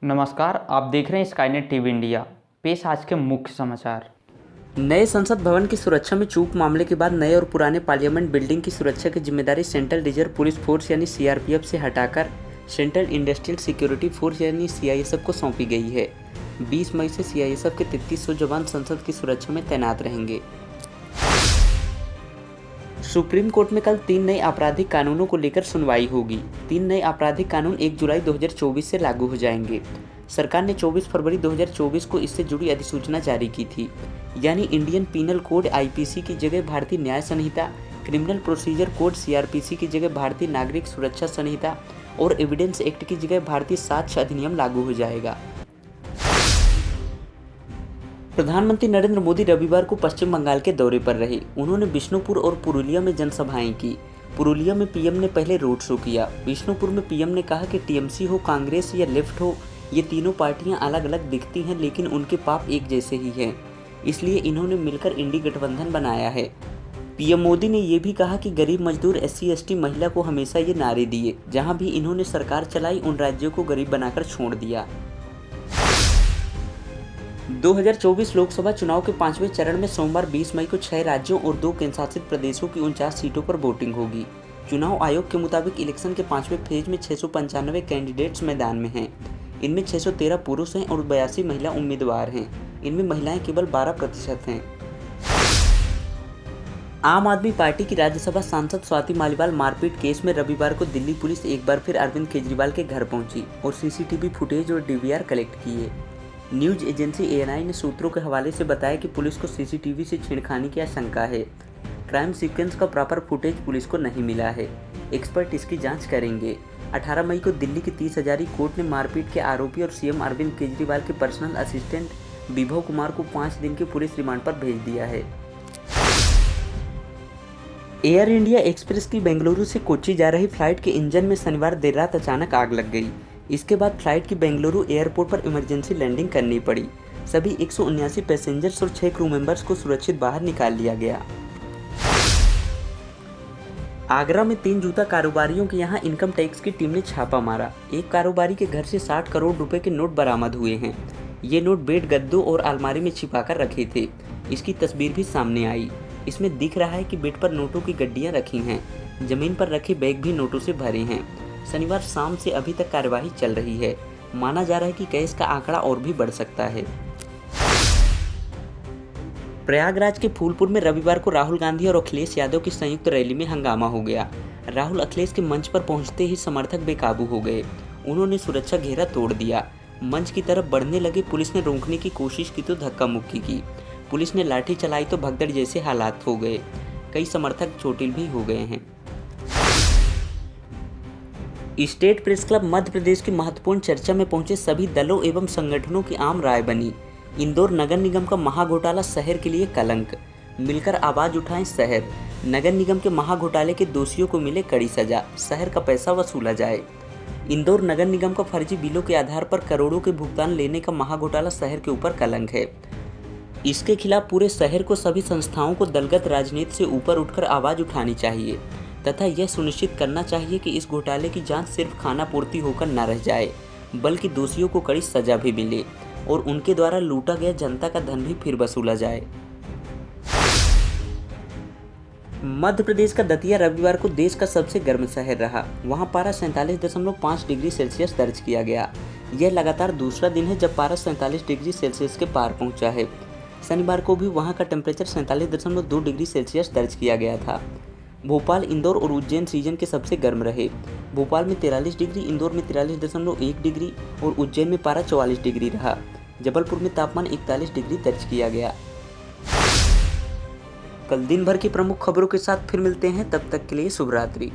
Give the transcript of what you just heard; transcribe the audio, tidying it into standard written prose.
नमस्कार, आप देख रहे हैं स्काईनेट टीवी इंडिया। पेश आज के मुख्य समाचार। नए संसद भवन की सुरक्षा में चूक मामले के बाद नए और पुराने पार्लियामेंट बिल्डिंग की सुरक्षा की जिम्मेदारी सेंट्रल रिजर्व पुलिस फोर्स यानी सीआरपीएफ से हटाकर सेंट्रल इंडस्ट्रियल सिक्योरिटी फोर्स यानी सीआईएसएफ को सौंपी गई है। 20 मई से सीआईएसएफ के 3300 जवान संसद की सुरक्षा में तैनात रहेंगे। सुप्रीम कोर्ट में कल 3 नए आपराधिक कानूनों को लेकर सुनवाई होगी। 3 नए आपराधिक कानून 1 जुलाई 2024 से लागू हो जाएंगे। सरकार ने 24 फरवरी 2024 को इससे जुड़ी अधिसूचना जारी की थी। यानी इंडियन पीनल कोड आईपीसी की जगह भारतीय न्याय संहिता, क्रिमिनल प्रोसीजर कोड सीआरपीसी की जगह भारतीय नागरिक सुरक्षा संहिता और एविडेंस एक्ट की जगह भारतीय साक्ष्य अधिनियम लागू हो जाएगा। प्रधानमंत्री नरेंद्र मोदी रविवार को पश्चिम बंगाल के दौरे पर रहे। उन्होंने बिष्णुपुर और पुरुलिया में जनसभाएं की। पुरुलिया में पीएम ने पहले रोड शो किया। बिष्णुपुर में पीएम ने कहा कि टीएमसी हो, कांग्रेस या लेफ्ट हो, ये तीनों पार्टियां अलग अलग दिखती हैं लेकिन उनके पाप एक जैसे ही हैं। इसलिए इन्होंने मिलकर इंडी गठबंधन बनाया है। पीएम मोदी ने ये भी कहा कि गरीब मजदूर, एससी एसटी, महिला को हमेशा ये नारे दिए। जहाँ भी इन्होंने सरकार चलाई उन राज्यों को गरीब बनाकर छोड़ दिया। 2024 लोकसभा चुनाव के 5वें चरण में सोमवार 20 मई को 6 राज्यों और 2 केंद्रशासित प्रदेशों की 49 सीटों पर वोटिंग होगी। चुनाव आयोग के मुताबिक इलेक्शन के 5वें फेज में 695 कैंडिडेट्स मैदान में हैं। इनमें 613 पुरुष हैं और 82 महिला उम्मीदवार हैं। इनमें महिलाएं केवल 12% हैं। आम आदमी पार्टी की राज्यसभा सांसद स्वाति मालीवाल मारपीट केस में रविवार को दिल्ली पुलिस एक बार फिर अरविंद केजरीवाल के घर पहुंची और सीसीटीवी फुटेज और डीवीआर कलेक्ट किए। न्यूज एजेंसी एएनआई ने सूत्रों के हवाले से बताया कि पुलिस को सीसीटीवी से छेड़खानी की आशंका है। क्राइम सीक्वेंस का प्रॉपर फुटेज पुलिस को नहीं मिला है। एक्सपर्ट इसकी जांच करेंगे। 18 मई को दिल्ली की 30 हजारी कोर्ट ने मारपीट के आरोपी और सीएम अरविंद केजरीवाल के पर्सनल असिस्टेंट विभव कुमार को 5 दिन के पुलिस रिमांड पर भेज दिया है। एयर इंडिया एक्सप्रेस की बेंगलुरु से कोच्चि जा रही फ्लाइट के इंजन में शनिवार देर रात अचानक आग लग गई। इसके बाद फ्लाइट की बेंगलुरु एयरपोर्ट पर इमरजेंसी लैंडिंग करनी पड़ी। सभी 179 पैसेंजर्स और 6 क्रू मेंबर्स को सुरक्षित बाहर निकाल लिया गया। आगरा में 3 जूता कारोबारियों के यहां इनकम टैक्स की टीम ने छापा मारा। एक कारोबारी के घर से 60 करोड़ रुपए के नोट बरामद हुए हैं। ये नोट बेड, गद्दों और अलमारी में छिपाकर रखे थे। इसकी तस्वीर भी सामने आई। इसमें दिख रहा है कि बेड पर नोटों की गड्डियां रखी हैं। जमीन पर रखे बैग भी नोटों से भरे हैं। शनिवार शाम से अभी तक कार्यवाही चल रही है। माना जा रहा है कि केस का आंकड़ा और भी बढ़ सकता है। प्रयागराज के फूलपुर में रविवार को राहुल गांधी और अखिलेश यादव की संयुक्त रैली में हंगामा हो गया। राहुल अखिलेश के मंच पर पहुंचते ही समर्थक बेकाबू हो गए। उन्होंने सुरक्षा घेरा तोड़ दिया। मंच की तरफ बढ़ने लगे। पुलिस ने रोकने की कोशिश की तो धक्का मुक्की की। पुलिस ने लाठी चलाई तो भगदड़ जैसे हालात हो गए। कई समर्थक चोटिल भी हो गए हैं। State press club Madhya Pradesh की महत्वपूर्ण चर्चा में पहुंचे सभी दलों एवं संगठनों की आम राय बनी। इंदौर नगर निगम का महाघोटाला शहर के लिए कलंक। मिलकर आवाज उठाएं शहर। नगर निगम के महाघोटाले के दोषियों को मिले कड़ी सजा। शहर का पैसा वसूला जाए। इंदौर नगर निगम का फर्जी बिलों के आधार पर करोड़ों के भुगतान लेने का महाघोटाला शहर के ऊपर कलंक है। इसके खिलाफ पूरे शहर को सभी संस्थाओं को दलगत राजनीति से ऊपर उठकर आवाज उठानी चाहिए तथा यह सुनिश्चित करना चाहिए कि इस घोटाले की जांच सिर्फ खानापूर्ति होकर न रह जाए बल्कि दोषियों को कड़ी सजा भी मिले और उनके द्वारा लूटा गया जनता का धन भी फिर वसूला जाए। मध्य प्रदेश का दतिया रविवार को देश का सबसे गर्म शहर रहा। वहां पारा 47.5 डिग्री सेल्सियस दर्ज किया गया। यह लगातार दूसरा दिन है जब पारा 47 डिग्री सेल्सियस के पार पहुंचा है। शनिवार को भी वहां का टेम्परेचर 47.2 डिग्री सेल्सियस दर्ज किया गया था। भोपाल, इंदौर और उज्जैन सीजन के सबसे गर्म रहे। भोपाल में 43 डिग्री, इंदौर में 43.1 डिग्री और उज्जैन में पारा 44 डिग्री रहा। जबलपुर में तापमान 41 डिग्री दर्ज किया गया। कल दिन भर की प्रमुख खबरों के साथ फिर मिलते हैं। तब तक के लिए शुभ रात्रि।